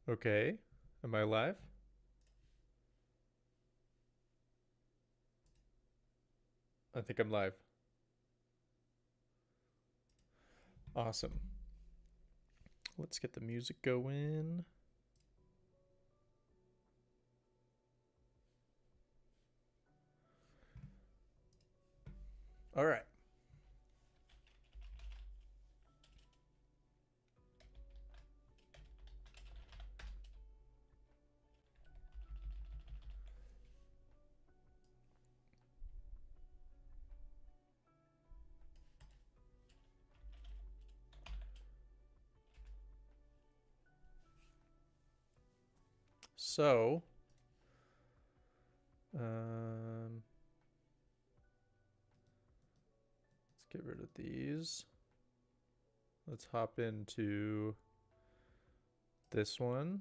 Okay. Am I live? I think I'm live. Awesome. Let's get the music going. All right. So, let's get rid of these. Let's hop into this one.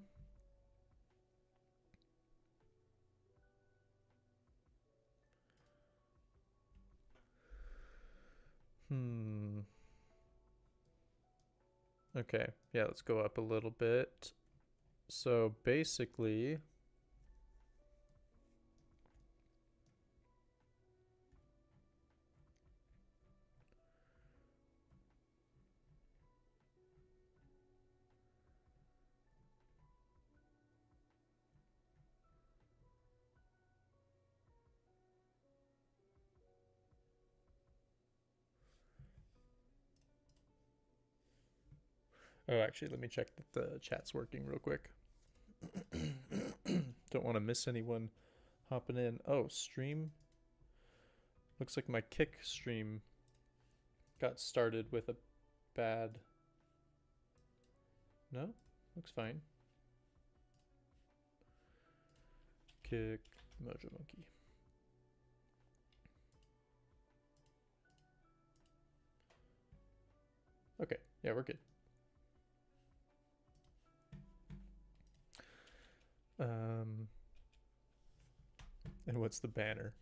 Okay, yeah, let's go up a little bit. So basically, oh, actually, let me check that the chat's working real quick. Don't want to miss anyone hopping in. Oh, stream. Looks like my kick stream got started with a bad. No? Looks fine. Kick Mojo Monkey. Okay, yeah, we're good. And what's the banner?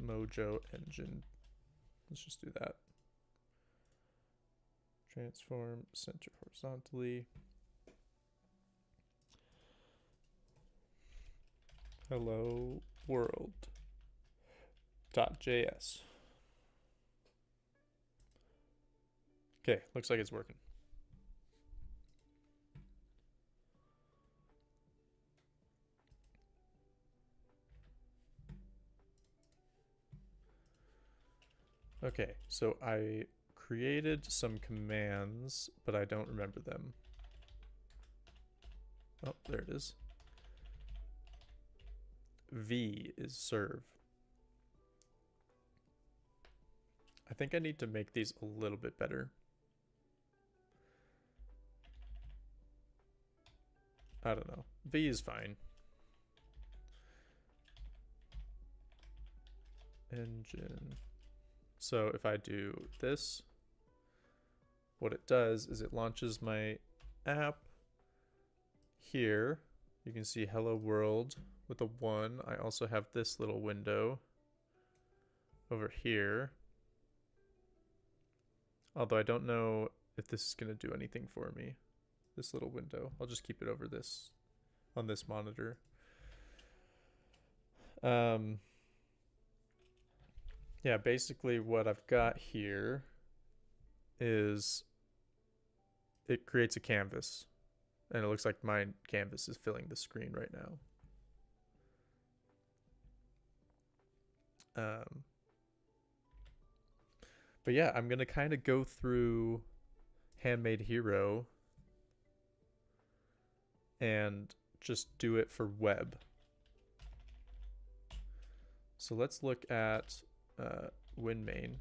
Mojo engine. Let's just do that. Transform, center horizontally. Hello world.js. Okay, looks like it's working. Okay, so I created some commands, but I don't remember them. Oh, there it is. V is serve. I think I need to make these a little bit better. I don't know. V is fine. Engine. So if I do this, what it does is it launches my app here. You can see hello world with a 1. I also have this little window over here. Although I don't know if this is going to do anything for me. This little window. I'll just keep it over this on this monitor. Yeah, basically what I've got here is it creates a canvas. And it looks like my canvas is filling the screen right now. But yeah, I'm going to kind of go through Handmade Hero and just do it for web. So let's look at WinMain.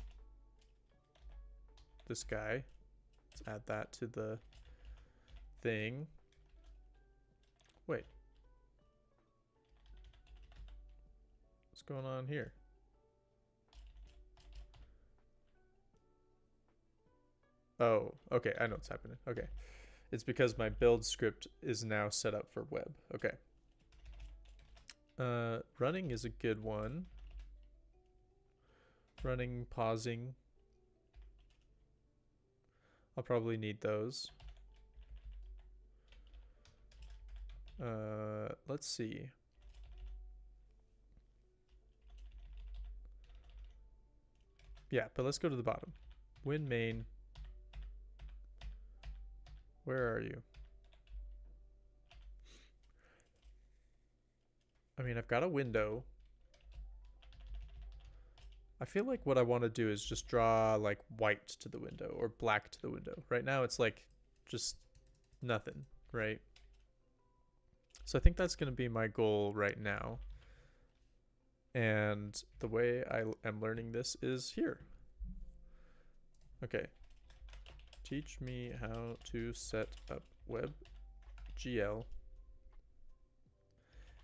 This guy. Let's add that to the thing. Wait. What's going on here? Oh, okay. I know what's happening. Okay. It's because my build script is now set up for web. Okay. Running is a good one. Running, pausing. I'll probably need those. Let's see. Yeah, but let's go to the bottom. Win main. Where are you? I mean, I've got a window. I feel like what I want to do is just draw like white to the window or black to the window. Right now it's like just nothing, right? So I think that's going to be my goal right now. And the way I am learning this is here. Okay. Teach me how to set up WebGL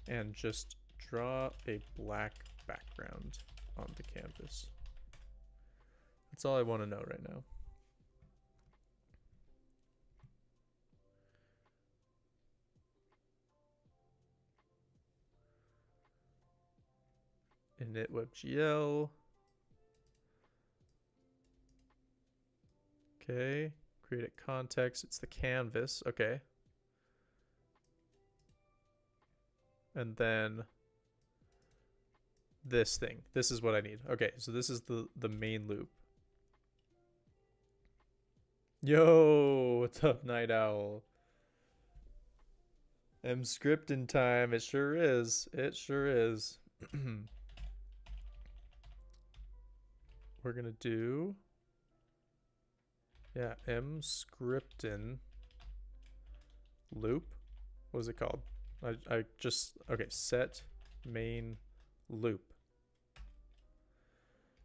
and just draw a black background on the canvas. That's all I want to know right now. Init WebGL. Okay, create a context. It's the canvas. Okay. And then this thing. This is what I need. Okay, so this is the main loop. Yo, what's up, Night Owl? Scripting time. It sure is. It sure is. We're gonna do, yeah, scripting loop. What is it called? I just, okay, set main loop.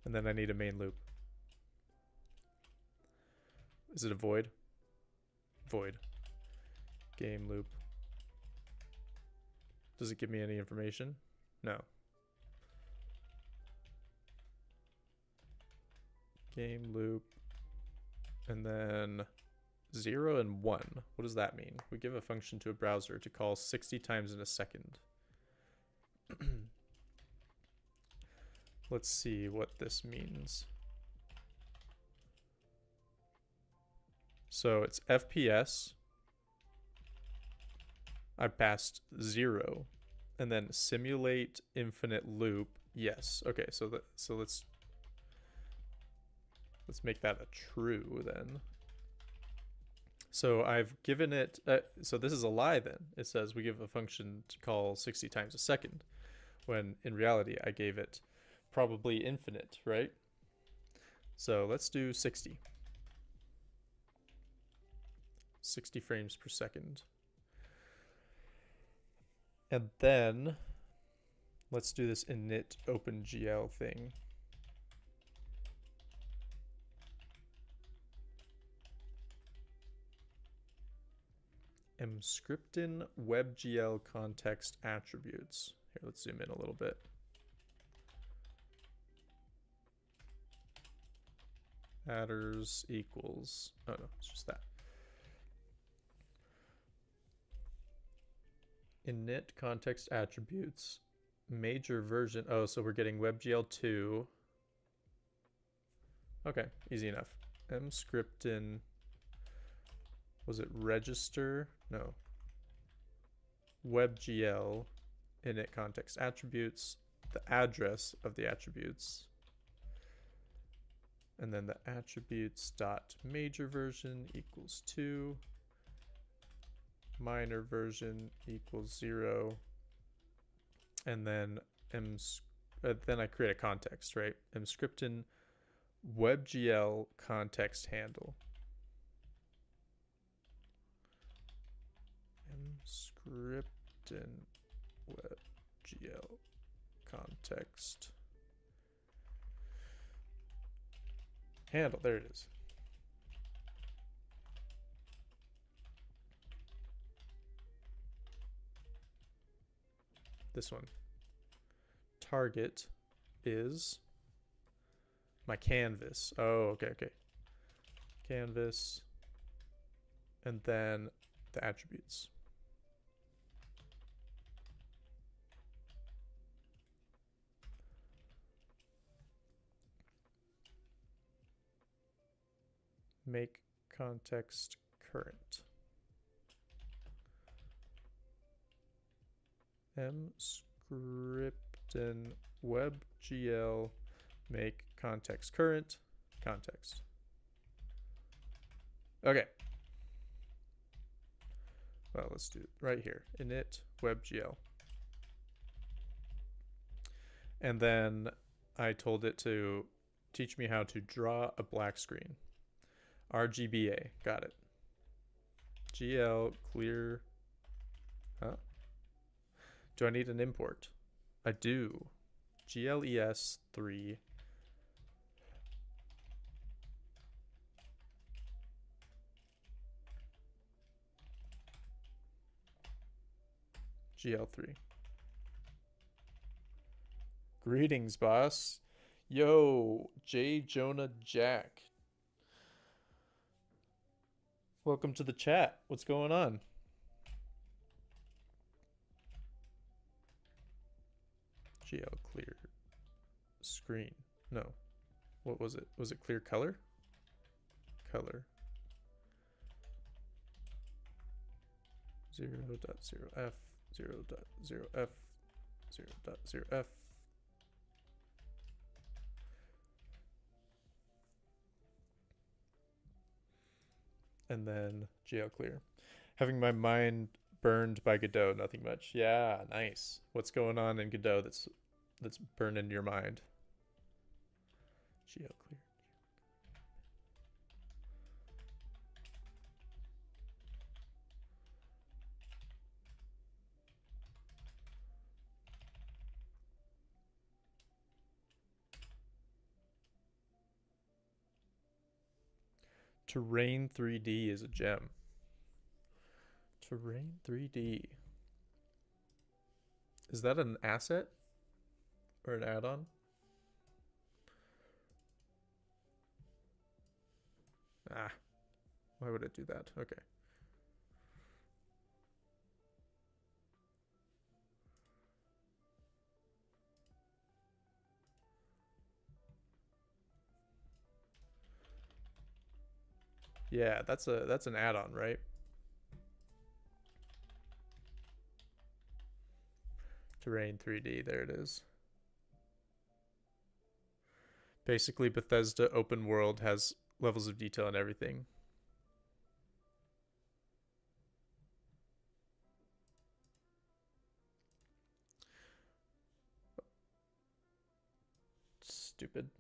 And then I need a main loop. Is it a void? Void. Game loop. Does it give me any information? No. Game loop. And then 0 and 1. What does that mean? We give a function to a browser to call 60 times in a second. Let's see what this means. So it's FPS. I passed 0. And then simulate infinite loop. Yes. Okay, so let's make that a true then. So I've given it, so this is a lie then. It says we give a function to call 60 times a second, when in reality I gave it probably infinite, right? So let's do 60. 60 frames per second. And then let's do this init OpenGL thing. Scripting WebGL context attributes. Here, let's zoom in a little bit. Adders equals, oh no, it's just that. Init context attributes, major version. Oh, so we're getting WebGL 2. Okay, easy enough. Scripting, was it register? No. WebGL init context attributes, the address of the attributes, and then the attributes dot major version equals 2, minor version equals 0, and then then I create a context, right? Scripting WebGL context handle. Scripting WebGL context handle. There it is. This one. Target is my canvas. Oh, okay, okay. Canvas. And then the attributes. Make context current. mscripten webgl make context current context. Okay. Well, let's do it right here. Init webgl. And then I told it to teach me how to draw a black screen. RGBA. Got it. GL clear. Huh? Do I need an import? I do. GLES3. GL3. Greetings, boss. Yo, J. Jonah Jack. Welcome to the chat. What's going on? GL clear screen. No. What was it? Was it clear color? Color. 0.0f 0.0f 0.0f. And then GL clear. Having my mind burned by Godot, nothing much. Yeah, nice. What's going on in Godot that's burning your mind? GL clear. Terrain 3D is a gem. Terrain 3D. Is that an asset or an add-on? Ah, why would it do that? Okay. Yeah, that's an add-on, right? Terrain 3D, there it is. Basically, Bethesda open world has levels of detail and everything. Stupid.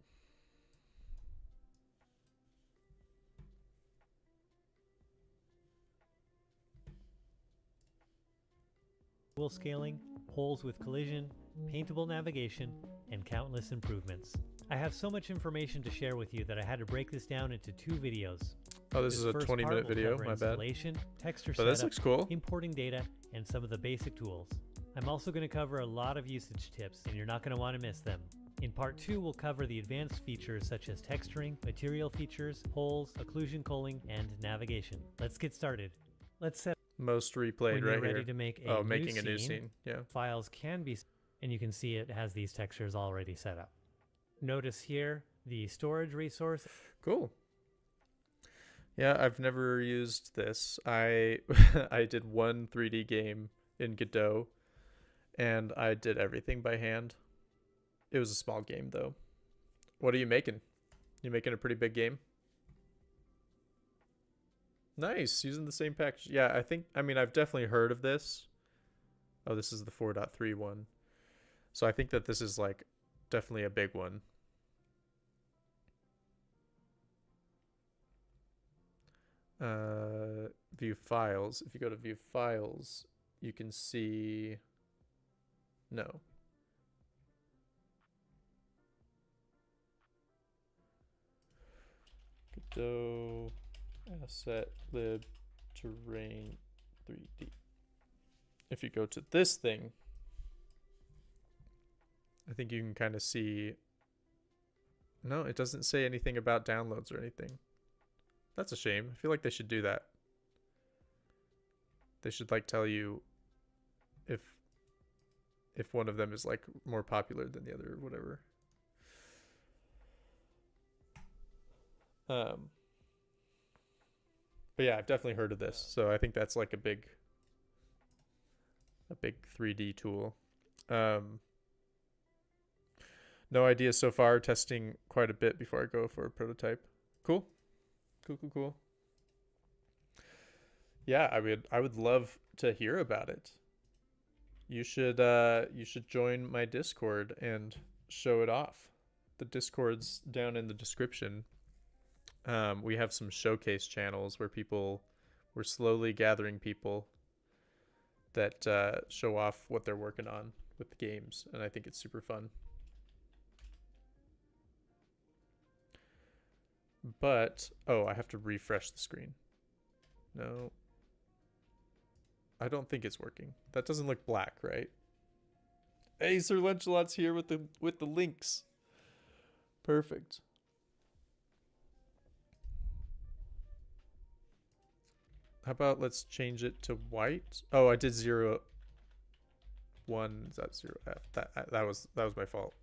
Tool scaling, holes with collision, paintable navigation, and countless improvements. I have so much information to share with you that I had to break this down into 2 videos. Oh, this is a 20-minute video, my bad. Texture but this looks cool. Importing data, and some of the basic tools. I'm also going to cover a lot of usage tips, and you're not going to want to miss them. In part 2, we'll cover the advanced features such as texturing, material features, holes, occlusion culling, and navigation. Let's get started. Let's set most replayed when right you're ready here. to make a making a new scene. Yeah. Files can be, and you can see it has these textures already set up. Notice here the storage resource. Cool. Yeah, I've never used this. I I did one 3D game in Godot, and I did everything by hand. It was a small game though. What are you making? You making a pretty big game? Nice, using the same package. Yeah, I mean, I've definitely heard of this. Oh, this is the 4.3 one. So I think that this is like definitely a big one. View files. If you go to view files, you can see, no. Godot asset lib terrain 3D. If you go to this thing, I think you can kind of see, no, it doesn't say anything about downloads or anything. That's a shame. I feel like they should do that. They should like tell you if one of them is like more popular than the other or whatever. But yeah, I've definitely heard of this. So I think that's like a big 3D tool. Um, no idea so far. Testing quite a bit before I go for a prototype. Cool. Cool, cool, cool. Yeah, I would love to hear about it. You should join my Discord and show it off. The Discord's down in the description. We have some showcase channels where we're slowly gathering people that show off what they're working on with the games, and I think it's super fun. But oh, I have to refresh the screen. No, I don't think it's working. That doesn't look black, right? Hey, Sir Lunchalot's here with the links. Perfect. How about let's change it to white? Oh, I did 0 1. Is that 0F? That was my fault.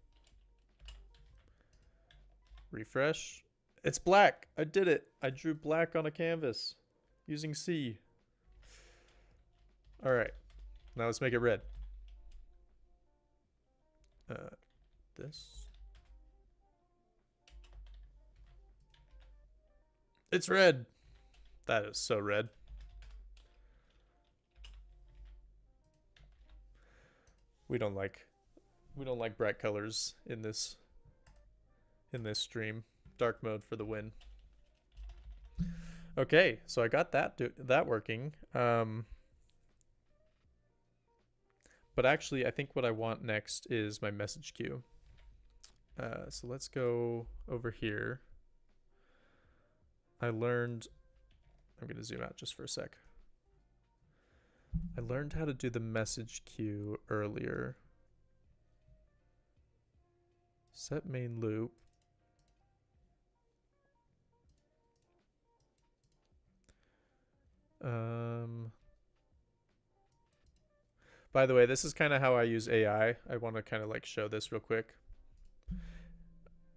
Refresh. It's black. I did it. I drew black on a canvas using C. All right. Now let's make it red. This. It's red. That is so red. We don't like bright colors in this stream. Dark mode for the win. Okay, so I got that working. But actually, I think what I want next is my message queue. So let's go over here. I'm going to zoom out just for a sec. I learned how to do the message queue earlier. Set main loop. By the way, this is kind of how I use AI. I want to kind of like show this real quick.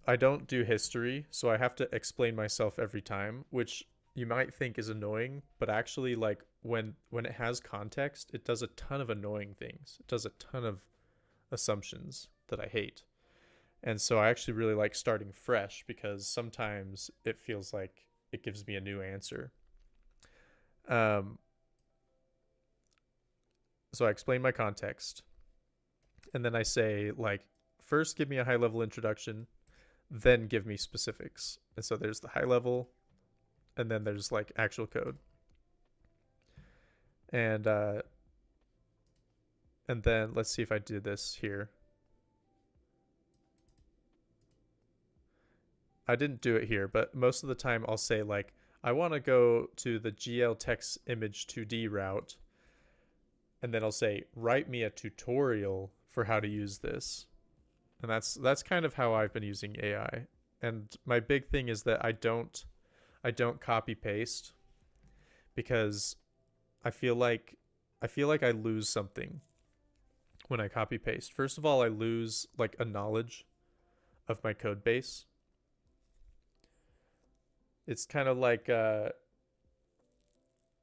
I don't do history, so I have to explain myself every time, which you might think is annoying, but actually like when it has context, it does a ton of annoying things. It does a ton of assumptions that I hate. And so I actually really like starting fresh because sometimes it feels like it gives me a new answer. So I explain my context, and then I say like, first give me a high level introduction, then give me specifics. And so there's the high level, and then there's like actual code. And then let's see if I do this here. I didn't do it here, but most of the time I'll say like, I want to go to the GL text image 2D route. And then I'll say, write me a tutorial for how to use this. And that's kind of how I've been using AI. And my big thing is that I don't copy paste because I feel like I lose something when I copy paste. First of all, I lose like a knowledge of my code base. It's kind of like I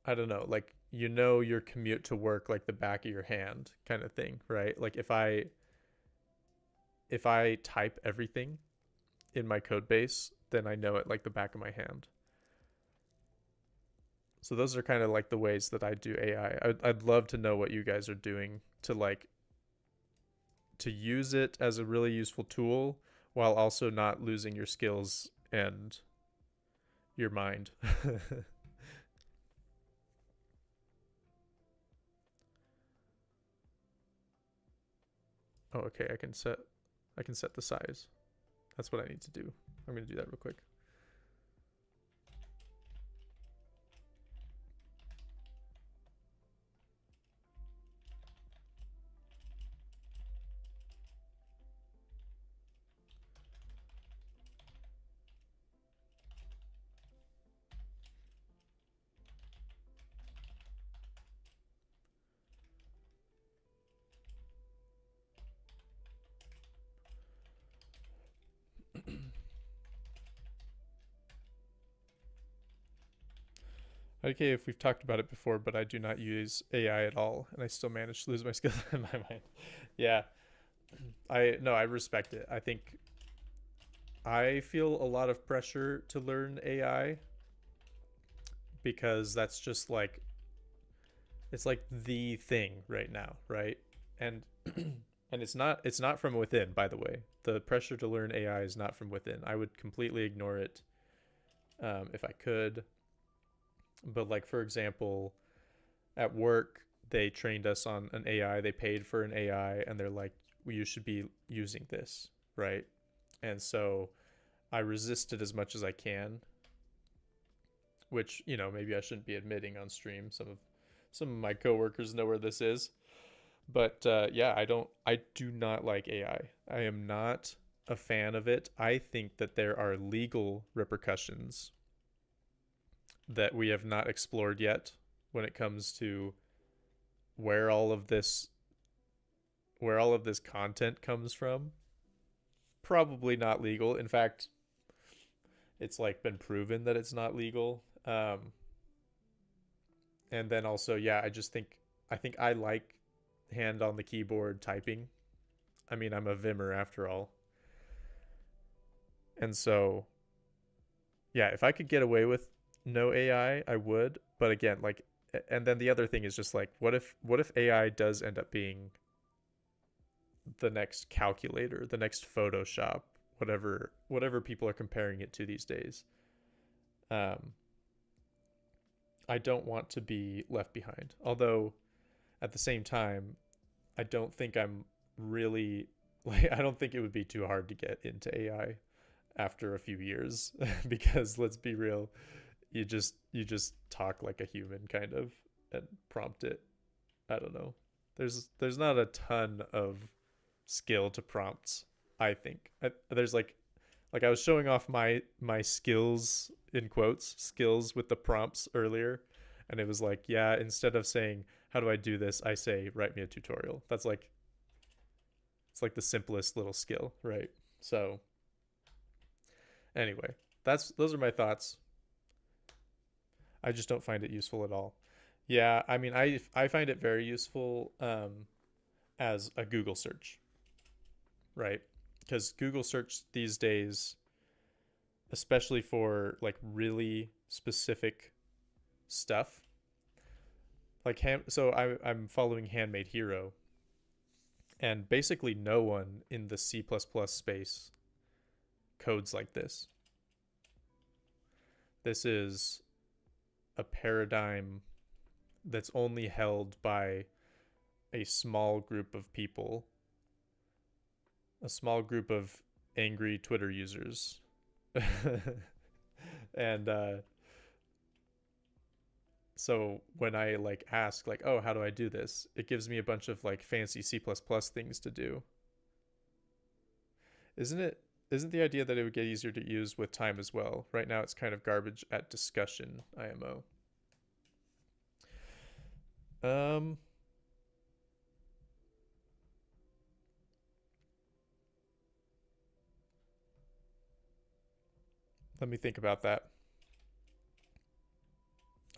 don't know, like your commute to work like the back of your hand kind of thing, right? Like if I type everything in my code base, then I know it like the back of my hand. So those are kind of like the ways that I do AI. I'd love to know what you guys are doing to use it as a really useful tool while also not losing your skills and your mind. Oh, okay. I can set the size. That's what I need to do. I'm going to do that real quick. Okay, if we've talked about it before, but I do not use AI at all, and I still manage to lose my skills in my mind. Yeah, I respect it. I think I feel a lot of pressure to learn AI because that's just like it's like the thing right now, right? And and it's not from within, by the way. The pressure to learn AI is not from within. I would completely ignore it if I could. But like for example, at work they trained us on an AI. They paid for an AI, and they're like, well, you should be using this, right? And so I resist it as much as I can, which maybe I shouldn't be admitting on stream. Some of my coworkers know where this is, but yeah, I do not like AI. I am not a fan of it. I think that there are legal repercussions that we have not explored yet when it comes to where all of this where all of this content comes from. Probably not legal. In fact, it's like been proven that it's not legal. And then also, yeah, I think I like hand on the keyboard typing. I mean, I'm a Vimmer after all. And so, yeah, if I could get away with no I would. But again, like, and then the other thing is just like, what if AI does end up being the next calculator, the next Photoshop, whatever people are comparing it to these days? Um, I don't want to be left behind. Although at the same time, I don't think I'm really like I don't think it would be too hard to get into AI after a few years because let's be real, you just talk like a human kind of and prompt it. I don't know. There's not a ton of skill to prompts, I think. There's like I was showing off my skills in quotes, skills with the prompts earlier, and it was like, yeah, instead of saying how do I do this, I say write me a tutorial. That's like it's like the simplest little skill, right? So, anyway, those are my thoughts. I just don't find it useful at all. Yeah, I mean, I find it very useful as a Google search, right? Because Google search these days, especially for like really specific stuff, like I'm following Handmade Hero, and basically no one in the C++ space codes like this. This is a paradigm that's only held by a small group of people, a small group of angry Twitter users. And so when I like ask like, oh, how do I do this, it gives me a bunch of like fancy C++ things to do. Isn't the idea that it would get easier to use with time as well? Right now it's kind of garbage at discussion, IMO. um Let me think about that.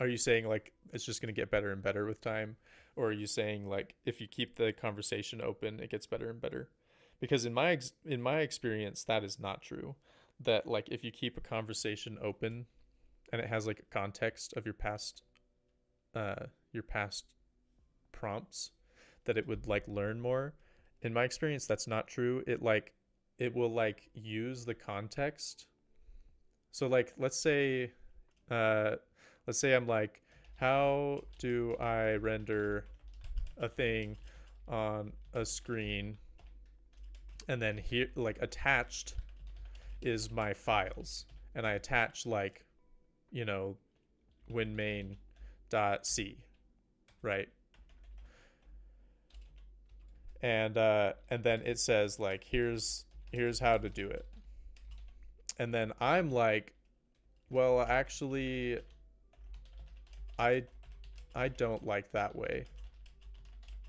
Are you saying like it's just going to get better and better with time? Or are you saying like if you keep the conversation open, it gets better and better? Because in my experience, that is not true. That like if you keep a conversation open and it has like a context of your past prompts, that it would like learn more. In my experience, that's not true. It will like use the context. So like uh let's say I'm like, how do I render a thing on a screen? And then here, like attached is my files, and I attach like, you know, winmain.c, right? And then it says like, here's how to do it. And then I'm like, well, actually, I I don't like that way,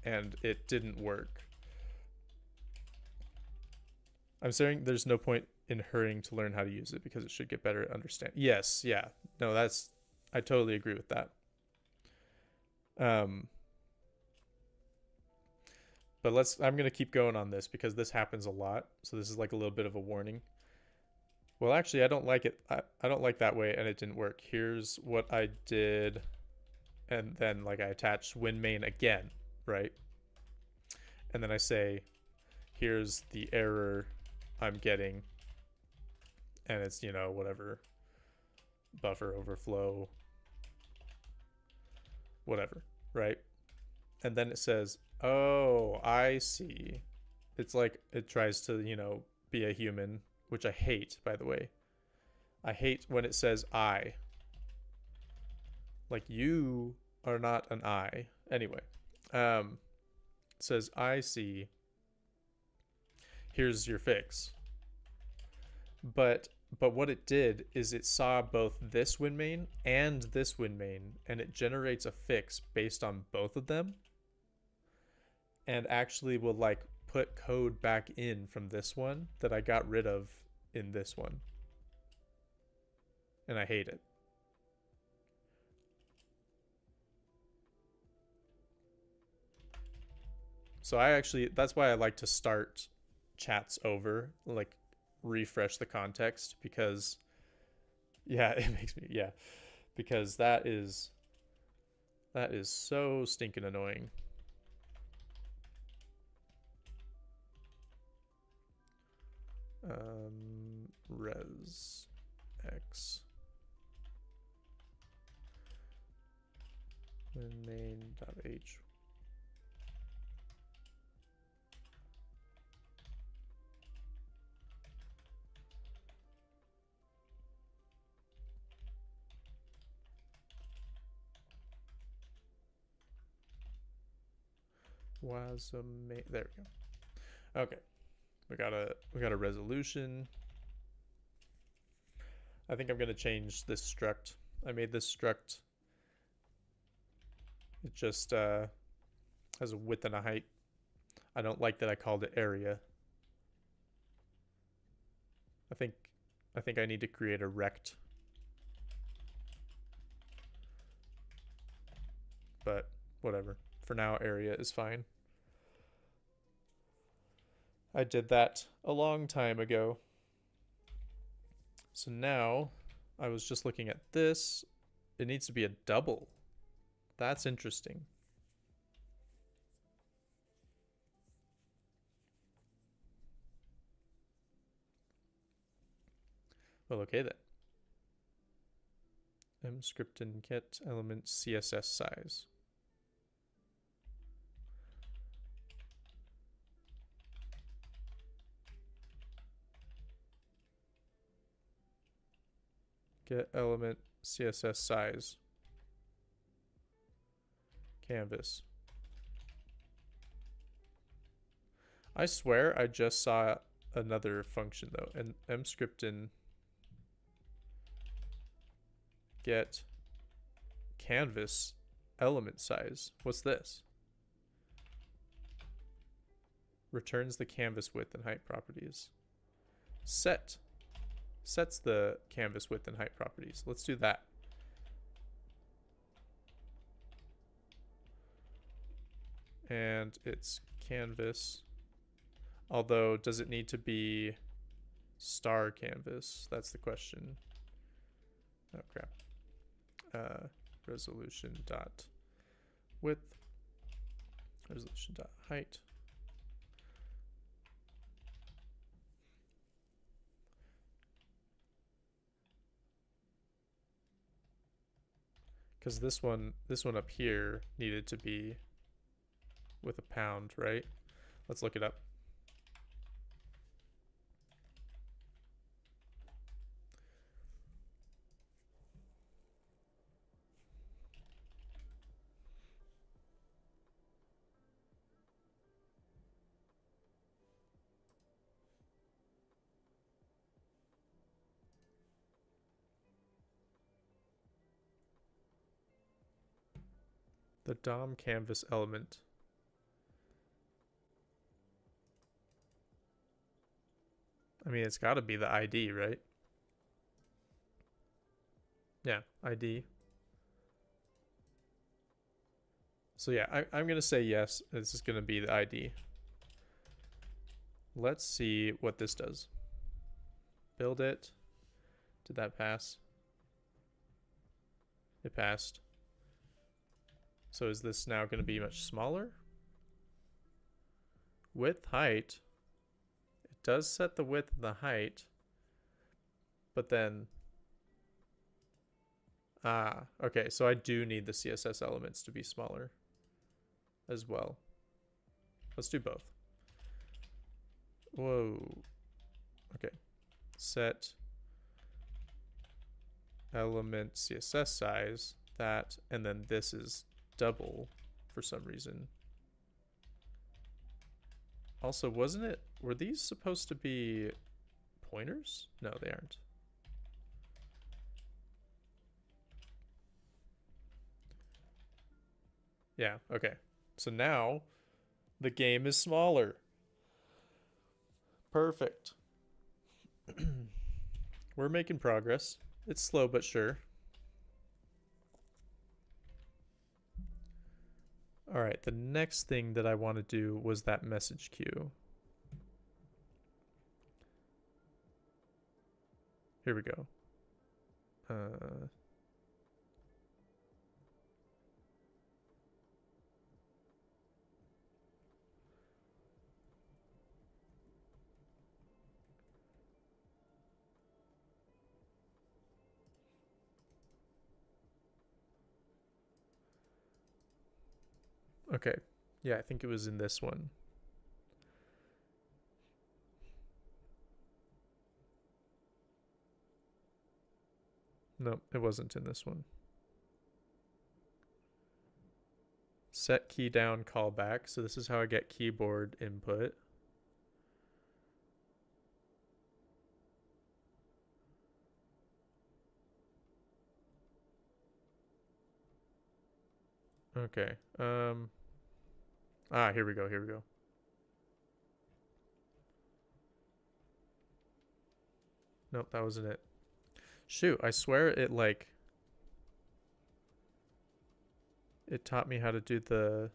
and it didn't work. I'm saying there's no point in hurrying to learn how to use it because it should get better at understand. Yes, yeah. No, I totally agree with that. Um, but I'm going to keep going on this because this happens a lot. So this is like a little bit of a warning. Well, actually, I don't like it. I don't like that way, and it didn't work. Here's what I did. And then like I attach win main again, right? And then I say, here's the error I'm getting. And it's, you know, whatever, buffer overflow, whatever, right? And then it says, oh, I see. It's like it tries to, you know, be a human, which I hate, by the way. I hate when it says I. Like, you are not an I. Anyway, it says, I see. Here's your fix. But what it did is it saw both this win main and this win main, and it generates a fix based on both of them, and actually will like put code back in from this one that I got rid of in this one. And I hate it. So that's why I like to start chats over, like refresh the context, because yeah, it makes me, yeah, because that is so stinking annoying. Res x main.h. Was a main. There we go. Okay, we got a resolution. I think I'm gonna change this struct. I made this struct. It just has a width and a height. I don't like that I called it area. I think I need to create a rect. But whatever. For now, area is fine. I did that a long time ago. So now I was just looking at this. It needs to be a double. That's interesting. Well, okay then. Mscript and get element CSS size. Get element CSS size. Canvas. I swear I just saw another function though. And mscriptin get canvas element size. What's this? Returns the canvas width and height properties. Sets the canvas width and height properties. Let's do that. And it's canvas. Although, does it need to be star canvas? That's the question. Oh crap. Resolution dot width. Resolution dot height. Because this one up here needed to be with a pound, right? Let's look it up. The DOM canvas element. I mean, it's got to be the ID, right? Yeah, ID. So yeah, I'm going to say yes. This is going to be the ID. Let's see what this does. Build it. Did that pass? It passed. So is this now going to be much smaller? Width, height. It does set the width and the height. But then... Ah, okay. So I do need the CSS elements to be smaller as well. Let's do both. Whoa. Okay. Set element CSS size, that, and then this is double for some reason. Also, wasn't it, were these supposed to be pointers? No, they aren't. Yeah, okay. So now the game is smaller. Perfect. We're making progress. It's slow but sure. All right, the next thing that I want to do was that message queue. Here we go. Okay. Yeah, I think it was in this one. No, it wasn't in this one. Set key down callback. So this is how I get keyboard input. Okay. Here we go. Here we go. Nope, that wasn't it. Shoot, I swear it like it taught me how to do the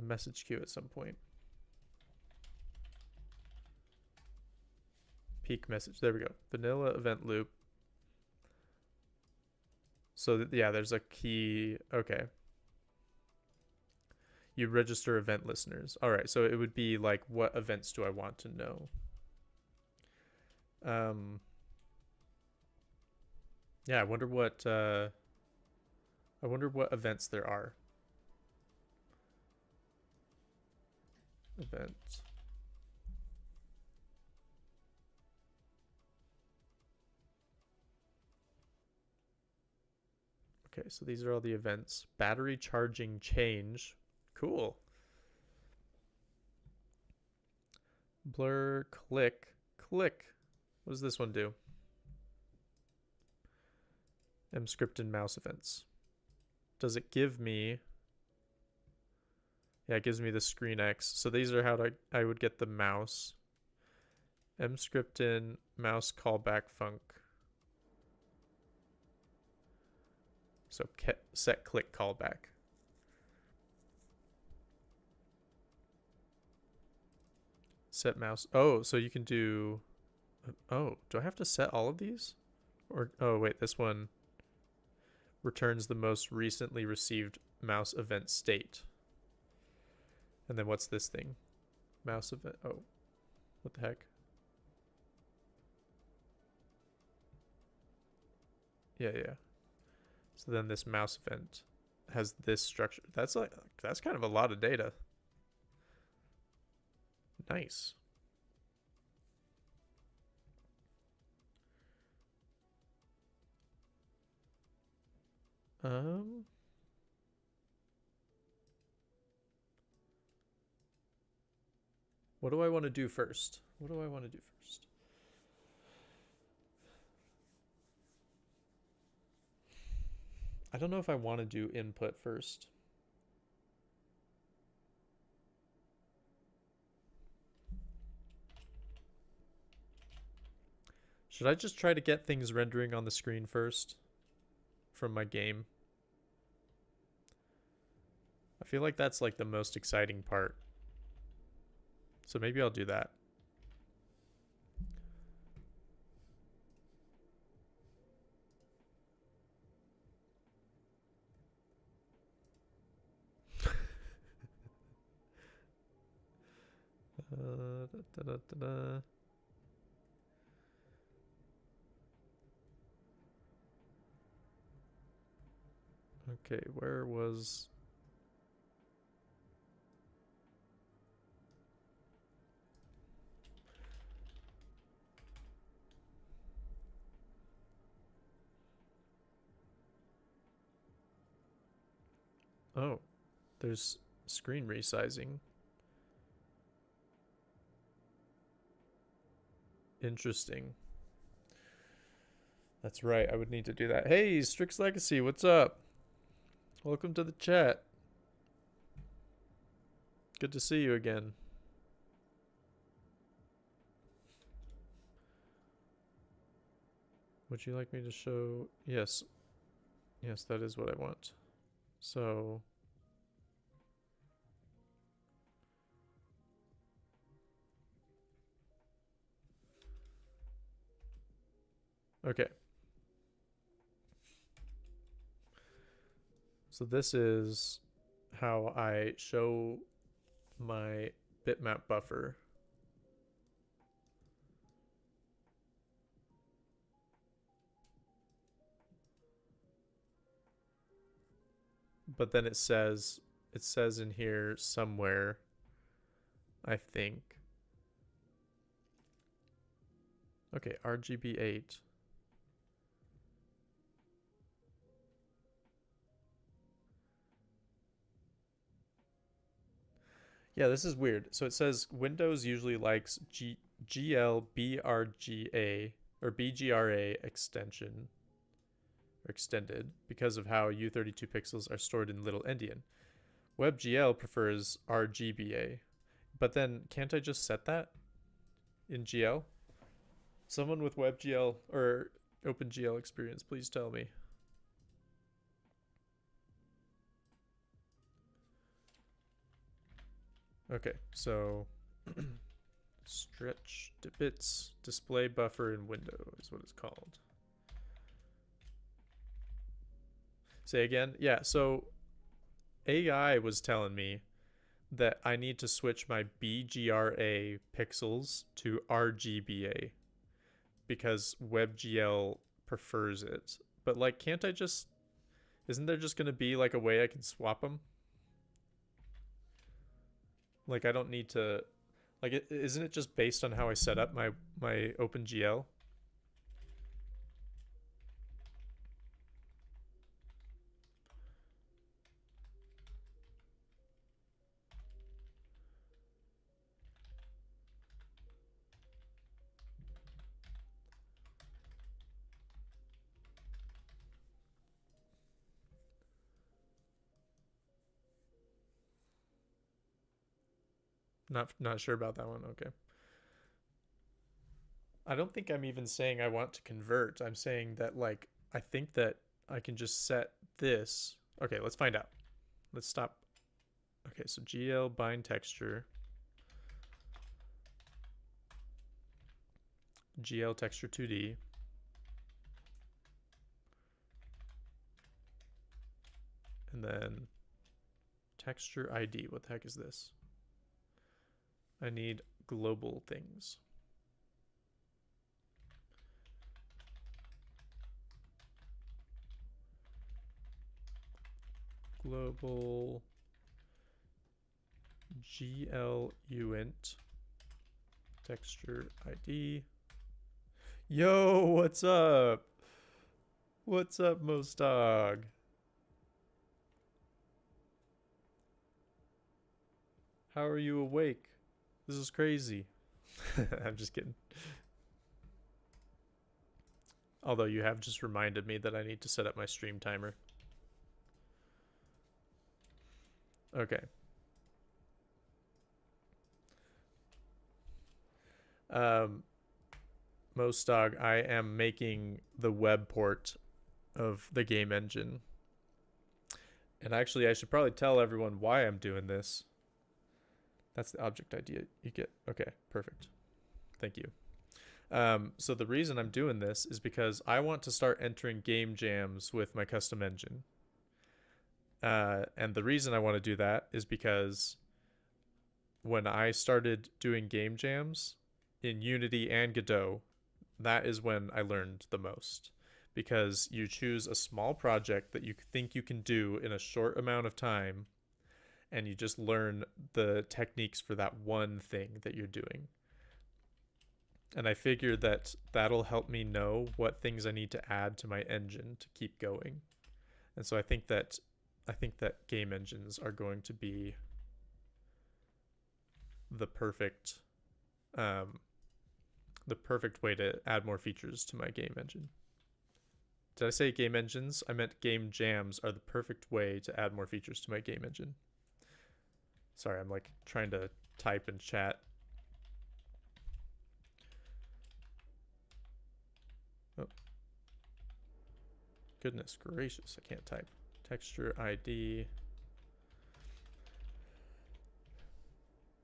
message queue at some point. Peak message. There we go. Vanilla event loop. So yeah, there's a key. Okay. You register event listeners. All right. So it would be like, what events do I want to know? Yeah, I wonder what events there are. Event. Okay, so these are all the events. Battery charging change. Cool. Blur, click, click. What does this one do? Mscript and mouse events. Does it give me... Yeah, it gives me the screen X. So these are how I would get the mouse. Mscript in mouse callback func. So set click callback. Set mouse. Oh, so you can do... Oh, do I have to set all of these? Or, oh wait, this one returns the most recently received mouse event state. And then what's this thing? Mouse event. Oh, what the heck? Yeah. So then this mouse event has this structure. That's kind of a lot of data. Nice. What do I want to do first? I don't know if I want to do input first. Should I just try to get things rendering on the screen first? from my game. I feel like that's like the most exciting part. So maybe I'll do that. Da, da, da, da. Okay, where was... Oh, there's screen resizing. Interesting. That's right, I would need to do that. Hey, Strix Legacy, what's up? Welcome to the chat. Good to see you again. Would you like me to show? Yes. Yes, that is what I want. So... Okay. So this is how I show my bitmap buffer. But then it says in here somewhere, I think. Okay, RGB8. Yeah, this is weird. So it says Windows usually likes GLBRGA or BGRA extension or extended because of how U32 pixels are stored in Little Endian. WebGL prefers RGBA. But then can't I just set that in GL? Someone with WebGL or OpenGL experience, please tell me. Okay, so stretch bits display buffer in window is what it's called. Say again? Yeah, so AI was telling me that I need to switch my BGRA pixels to RGBA because WebGL prefers it. But like, can't I just... Isn't there just going to be like a way I can swap them? Like, I don't need to... Like, isn't it just based on how I set up my OpenGL? Not sure about that one. Okay. I don't think I'm even saying I want to convert. I'm saying that, like, I think that I can just set this. Okay, let's find out. Let's stop. Okay, so GL bind texture. GL texture 2D. And then texture ID. What the heck is this? I need global things. Global GL uint texture ID. Yo, what's up? What's up, Mostog? How are you awake? This is crazy. I'm just kidding. Although you have just reminded me that I need to set up my stream timer. Okay. Mostog, I am making the web port of the game engine. And actually, I should probably tell everyone why I'm doing this. That's the object ID you get. Okay, perfect. Thank you. So the reason I'm doing this is because I want to start entering game jams with my custom engine. And the reason I want to do that is because when I started doing game jams in Unity and Godot, that is when I learned the most. Because you choose a small project that you think you can do in a short amount of time, and you just learn the techniques for that one thing that you're doing. And I figured that that'll help me know what things I need to add to my engine to keep going. And so I think that game engines are going to be the perfect way to add more features to my game engine. Did I say game engines? I meant game jams are the perfect way to add more features to my game engine. Sorry, I'm like trying to type and chat. Oh. Goodness gracious, I can't type. Texture ID.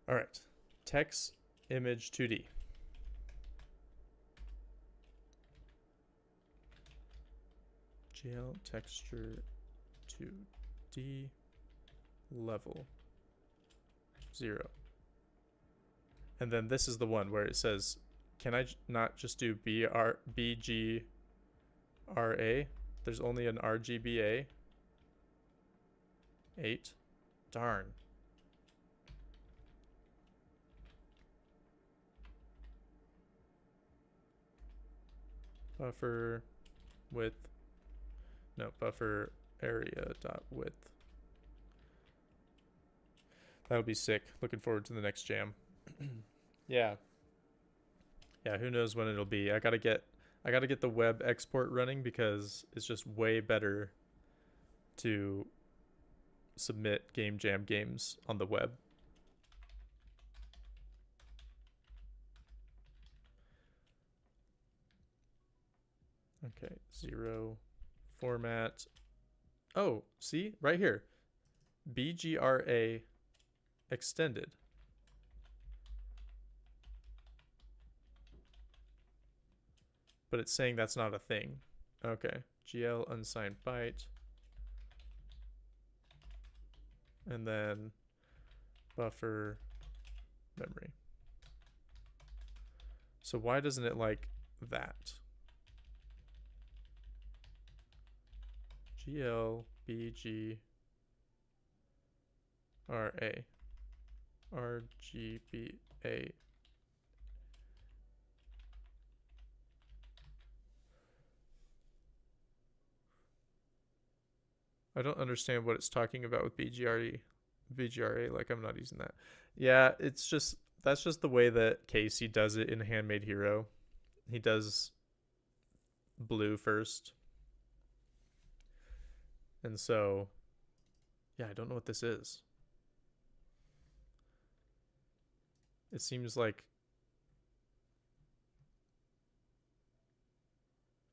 All right, text image 2D. GL texture 2D level 0. And then this is the one where it says, can I not just do BGRA? There's only an RGBA. 8. Darn. Buffer width. No, buffer area dot width. That'll be sick. Looking forward to the next jam. Yeah. Yeah, who knows when it'll be. I gotta get the web export running because it's just way better to submit game jam games on the web. Okay, 0 format. Oh, see right here, BGRA extended. But it's saying that's not a thing. Okay, GL unsigned byte. And then buffer memory. So why doesn't it like that? GL BG RA RGBA. I don't understand what it's talking about with BGRA, like I'm not using that. Yeah, it's just, that's just the way that Casey does it in Handmade Hero. He does blue first. And so, yeah, I don't know what this is. It seems like,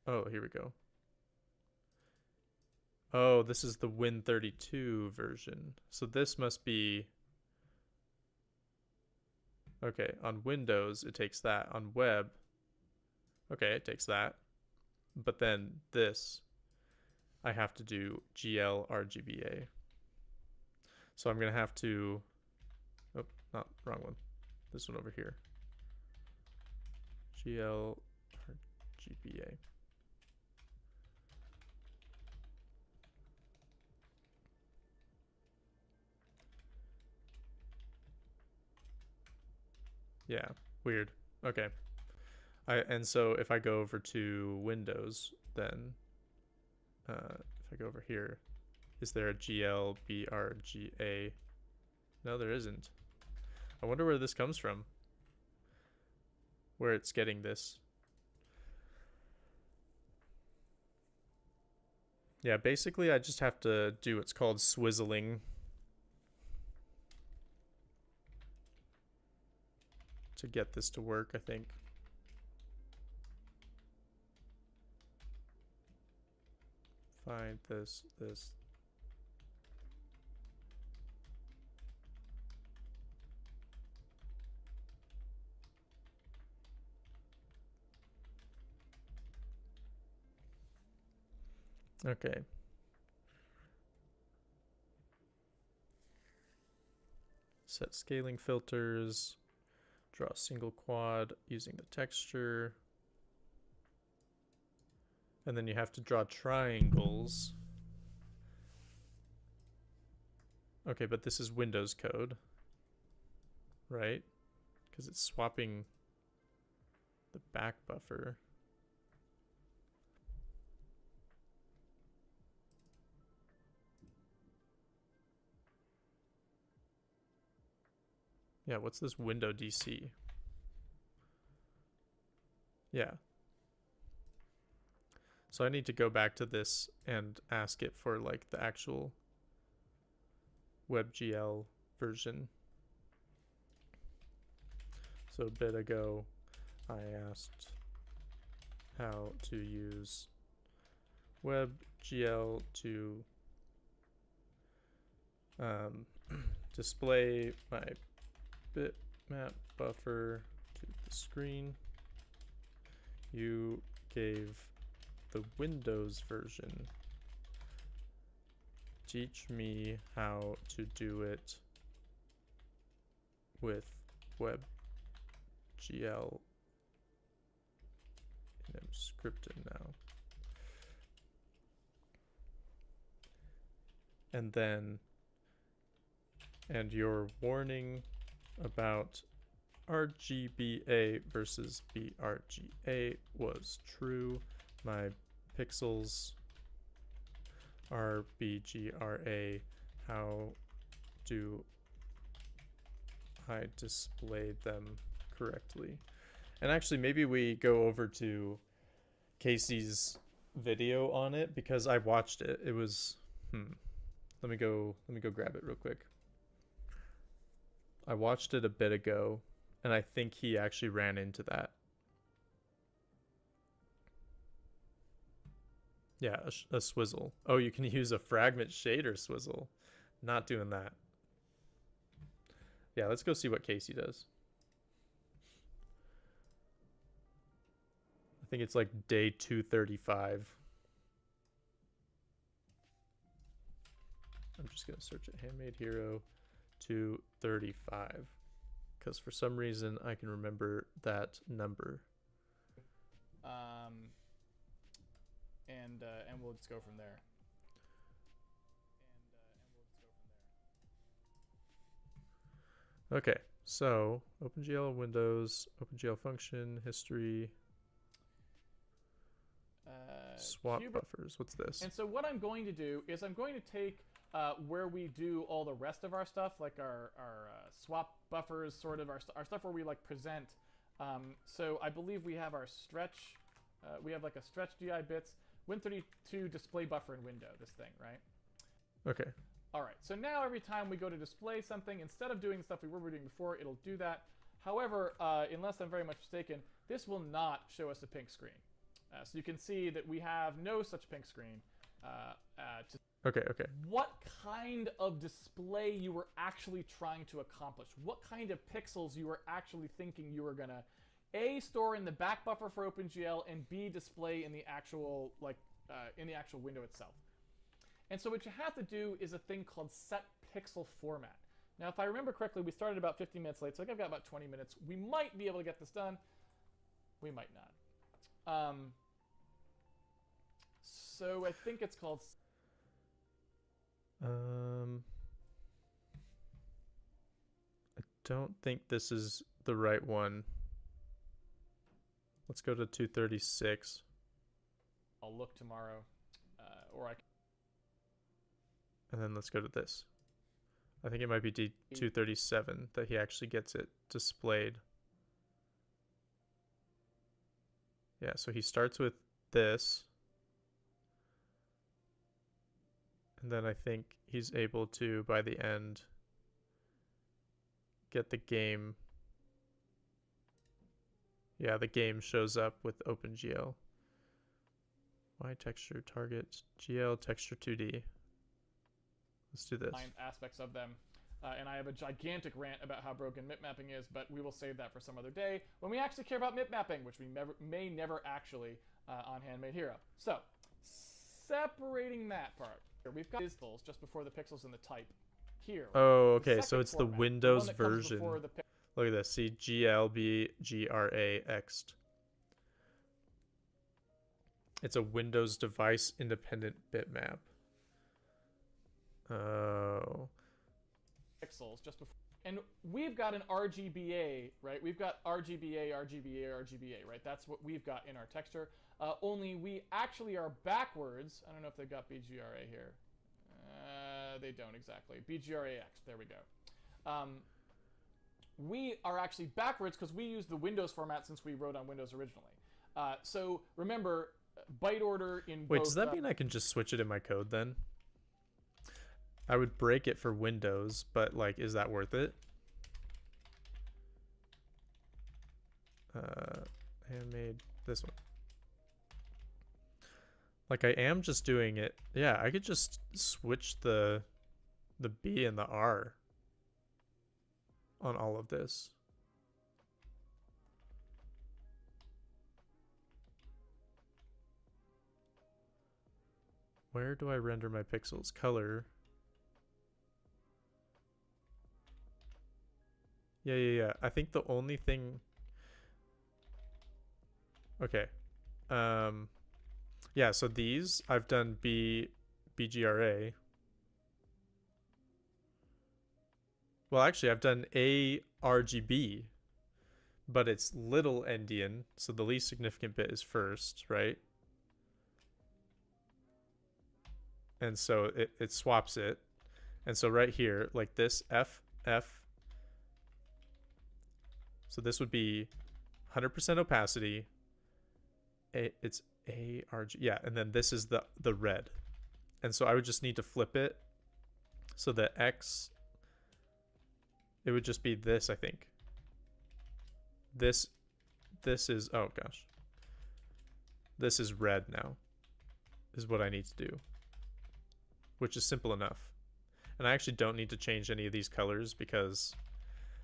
oh, here we go. Oh, this is the Win32 version. So this must be, okay, on Windows, it takes that. On web, okay, it takes that. But then this, I have to do GL RGBA. So I'm going to have to, oh, not wrong one. This one over here. GL RGBA. Yeah, weird. Okay. And so if I go over to Windows, then if I go over here, is there a GLBRGA? No, there isn't. I wonder where this comes from. Where it's getting this. Yeah, basically I just have to do what's called swizzling to get this to work, I think. find this. Okay. Set scaling filters. Draw a single quad using the texture. And then you have to draw triangles. Okay, but this is Windows code, right? Because it's swapping the back buffer. Yeah, what's this window DC? Yeah. So I need to go back to this and ask it for like the actual WebGL version. So a bit ago, I asked how to use WebGL to display my bitmap buffer to the screen. You gave the Windows version. Teach me how to do it with WebGL. And I'm scripted now. And then, and your warning about RGBA versus BRGA was true. My pixels are BGRA. How do I display them correctly? And actually, maybe we go over to Casey's video on it because I watched it. It was let me go grab it real quick. I watched it a bit ago, and I think he actually ran into that. Yeah, a swizzle. Oh, you can use a fragment shader swizzle. Not doing that. Yeah, let's go see what Casey does. I think it's like day 235. I'm just going to search it. Handmade Hero 235. Because for some reason I can remember that number. And we'll just go from there. Okay, so OpenGL Windows, OpenGL function, history, swap buffers. What's this? And so what I'm going to do is I'm going to take where we do all the rest of our stuff, like our swap buffers, sort of our stuff where we like present. So I believe we have our stretch. We have like a stretch GI bits, Win32 display buffer in window, this thing, right? Okay. All right, so now every time we go to display something, instead of doing the stuff we were doing before, it'll do that. However, unless I'm very much mistaken, this will not show us a pink screen. So you can see that we have no such pink screen. Okay. What kind of display you were actually trying to accomplish? What kind of pixels you were actually thinking you were gonna A, store in the back buffer for OpenGL, and B, display in the actual window itself. And so what you have to do is a thing called set pixel format. Now, if I remember correctly, we started about 15 minutes late, so I think I've got about 20 minutes. We might be able to get this done. We might not. So I think it's called... I don't think this is the right one. Let's go to 236. I'll look tomorrow, or I can... And then let's go to this. I think it might be D237 that he actually gets it displayed. Yeah, so he starts with this. And then I think he's able to, by the end, get the game. Yeah, the game shows up with OpenGL. Y texture target GL texture 2D. Let's do this. Aspects of them. And I have a gigantic rant about how broken mip mapping is, but we will save that for some other day when we actually care about mip mapping, which we may never actually on Handmade Hero. So, separating that part. Here, we've got pixels just before the pixels in the type. Here. Oh, okay, so it's format, the Windows the one that comes version. before the Look at this. See, GLBGRAXed. It's a Windows device independent bitmap. Oh. Pixels just before, and we've got an RGBA, right? We've got RGBA, right? That's what we've got in our texture. Only we actually are backwards. I don't know if they've got BGRA here. They don't exactly. BGRAX. There we go. We are actually backwards because we use the Windows format since we wrote on Windows originally. So remember, byte order in Wait, both, does that mean I can just switch it in my code then? I would break it for Windows, but like, is that worth it? Handmade, this one. Like, I am just doing it. Yeah, I could just switch the B and the R on all of this. Where do I render my pixels? Color. Yeah. I think the only thing... Okay. Yeah, so these, I've done BGRA. Well, actually, I've done ARGB, but it's little endian, so the least significant bit is first, right? And so it swaps it. And so right here, like this, F. So this would be 100% opacity. It's ARG, yeah, and then this is the red. And so I would just need to flip it. So the X, it would just be this, I think. This is, oh gosh. This is red now, is what I need to do. Which is simple enough. And I actually don't need to change any of these colors because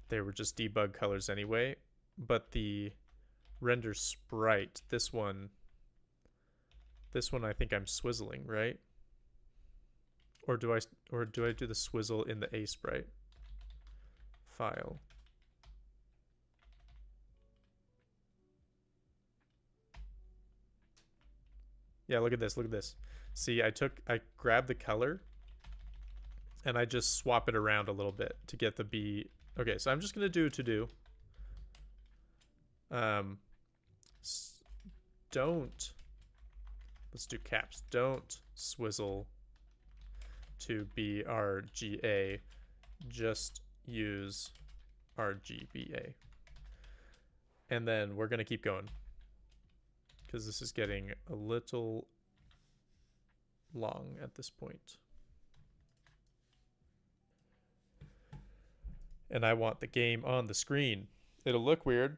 they were just debug colors anyway. But the render sprite, this one I think I'm swizzling, right? Or do I do the swizzle in the A sprite file? Yeah, look at this, See, I grabbed the color and I just swap it around a little bit to get the B. Okay, so I'm just gonna do to do. Let's do caps. Don't swizzle to BRGA. Just use RGBA. And then we're gonna keep going because this is getting a little long at this point. And I want the game on the screen. It'll look weird.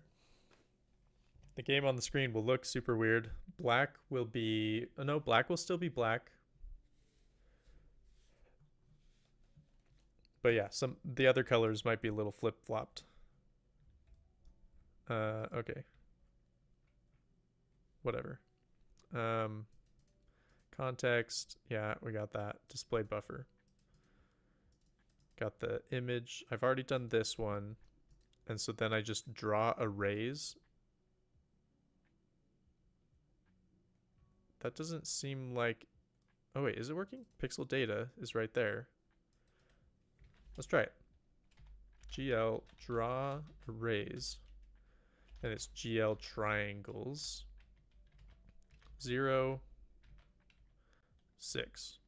The game on the screen will look super weird. Black will be... Oh no, black will still be black. But yeah, the other colors might be a little flip-flopped. Okay. Whatever. Context. Yeah, we got that. Display buffer. Got the image. I've already done this one. And so then I just draw arrays. That doesn't seem like... Oh wait, is it working? Pixel data is right there. Let's try it. GL draw arrays. And it's GL triangles. 0, 6.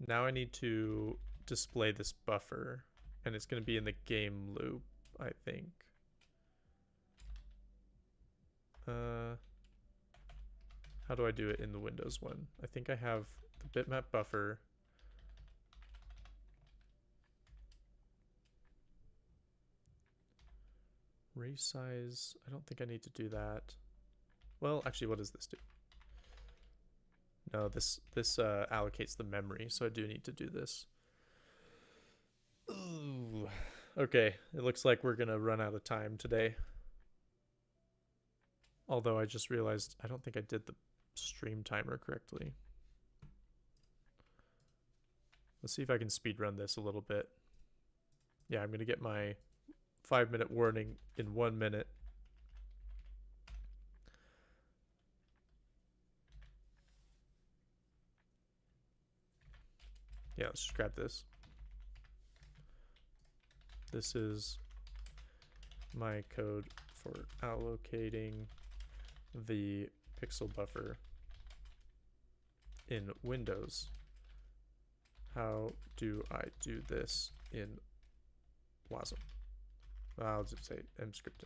Now I need to display this buffer, and it's going to be in the game loop, I think. How do I do it in the Windows one? I think I have the bitmap buffer. Resize, I don't think I need to do that. Well, actually, what does this do? No, this allocates the memory, so I do need to do this. Ooh. Okay, it looks like we're gonna run out of time today. Although I just realized I don't think I did the stream timer correctly. Let's see if I can speed run this a little bit. Yeah, I'm gonna get my 5-minute warning in 1 minute. Yeah, let's just grab this. This is my code for allocating the pixel buffer in Windows. How do I do this in WASM? I'll just say mscripting.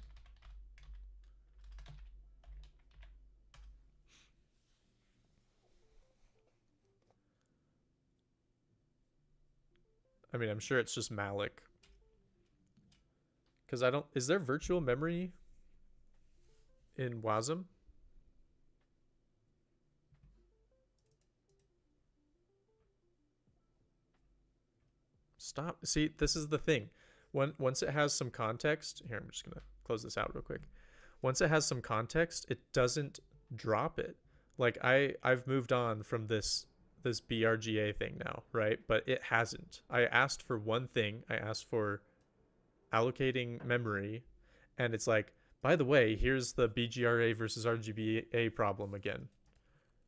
I mean, I'm sure it's just malloc. Because I don't... Is there virtual memory in WASM? Stop. See, this is the thing. Once it has some context... Here, I'm just going to close this out real quick. Once it has some context, it doesn't drop it. Like, I've moved on from this BRGA thing now, right? But it hasn't. I asked for one thing. I asked for allocating memory, and it's like, by the way, here's the BGRA versus RGBA problem again.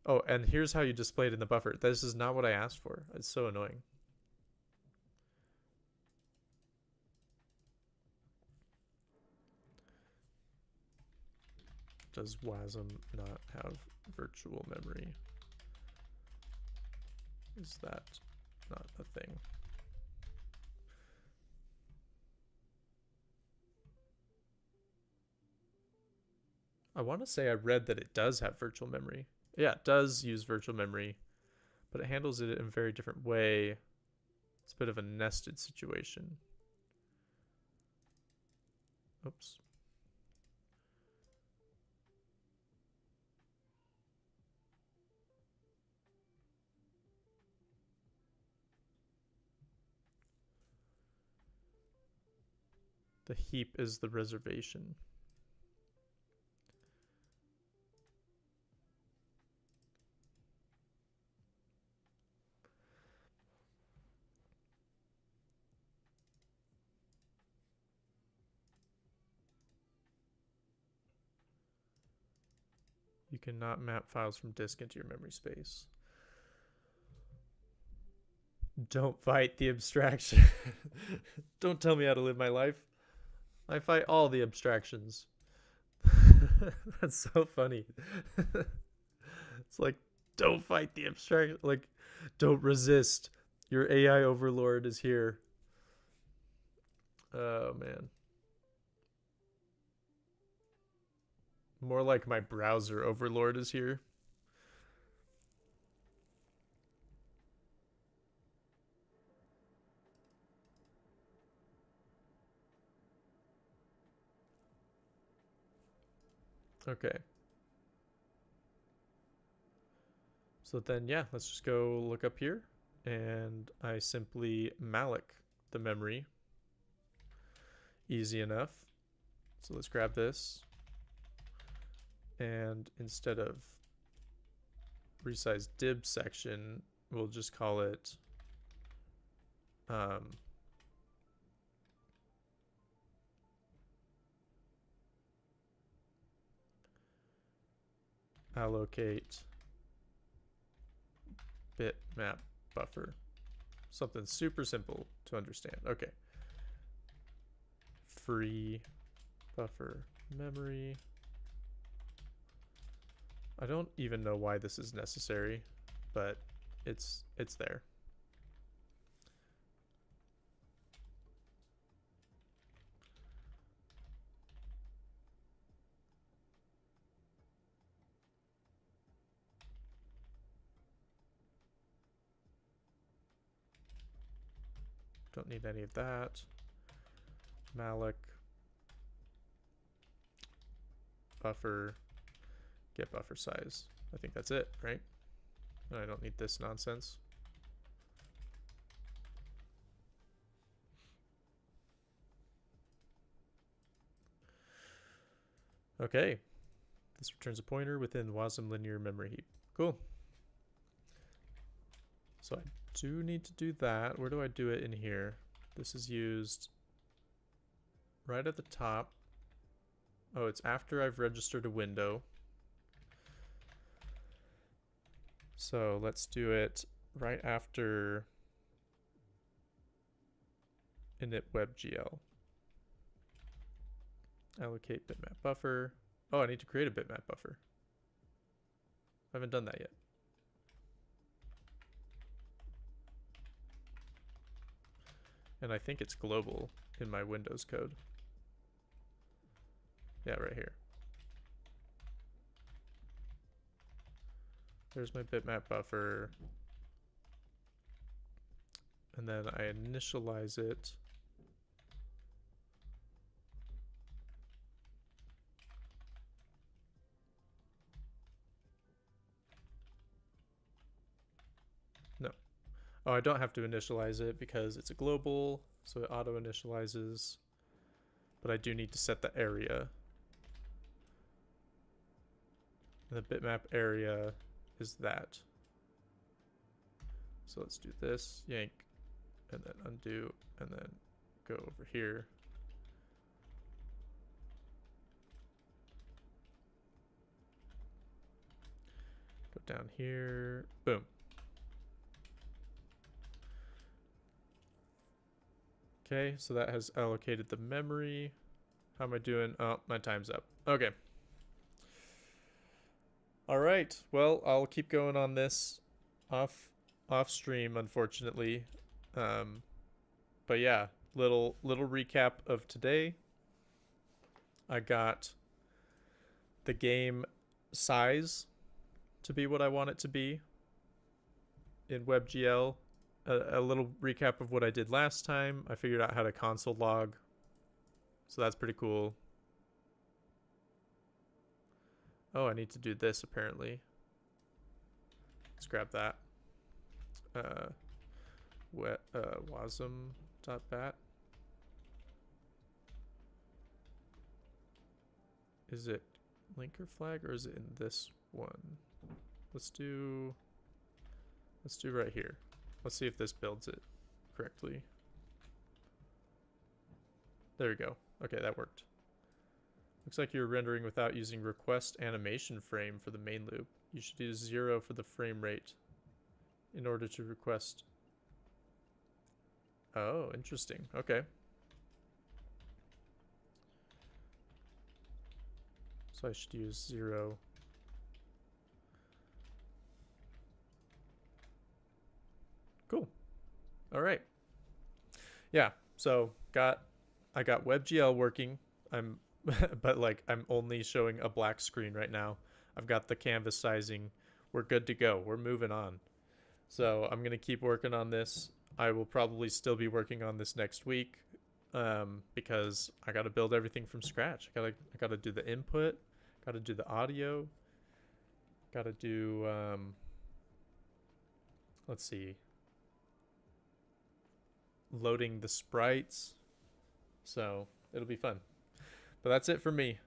Oh, and here's how you display it in the buffer. This is not what I asked for. It's so annoying. Does WASM not have virtual memory? Is that not a thing? I want to say I read that it does have virtual memory. Yeah, it does use virtual memory, but it handles it in a very different way. It's a bit of a nested situation. Oops. The heap is the reservation. You cannot map files from disk into your memory space. Don't fight the abstraction. Don't tell me how to live my life. I fight all the abstractions. That's so funny. It's like, don't fight the abstraction. Like, don't resist. Your AI overlord is here. Oh, man. More like my browser overlord is here. Okay. So then, yeah, let's just go look up here. And I simply malloc the memory. Easy enough. So let's grab this. And instead of resize dib section, we'll just call it allocate bitmap buffer. Something super simple to understand. Okay. Free buffer memory. I don't even know why this is necessary, but it's there. Don't need any of that. Malloc buffer get buffer size. I think that's it, right? I don't need this nonsense. Okay. This returns a pointer within WASM linear memory heap. Cool. So I do need to do that. Where do I do it in here? This is used right at the top. Oh, it's after I've registered a window. So let's do it right after init WebGL. Allocate bitmap buffer. Oh, I need to create a bitmap buffer. I haven't done that yet. And I think it's global in my Windows code. Yeah, right here. There's my bitmap buffer. And then I initialize it. No. Oh, I don't have to initialize it because it's a global, so it auto initializes. But I do need to set the area. And the bitmap area is that. So let's do this, yank, and then undo, and then go over here. Go down here, boom. Okay, so that has allocated the memory. How am I doing? Oh, my time's up. Okay. All right. Well, I'll keep going on this off stream, unfortunately. But yeah, little recap of today. I got the game size to be what I want it to be in WebGL. A little recap of what I did last time. I figured out how to console log, so that's pretty cool. Oh, I need to do this apparently. Let's grab that. wasm.bat. Is it linker flag or is it in this one? Let's do right here. Let's see if this builds it correctly. There we go. Okay, that worked. Looks like you're rendering without using request animation frame for the main loop. You should use 0 for the frame rate in order to request. Oh, interesting. Okay. So I should use 0. Cool. All right. Yeah, so I got WebGL working. But like I'm only showing a black screen right now. I've got the canvas sizing. We're good to go. We're moving on. So I'm going to keep working on this. I will probably still be working on this next week because I got to build everything from scratch. I got to do the input, got to do the audio, got to do let's see, loading the sprites. So it'll be fun. But that's it for me.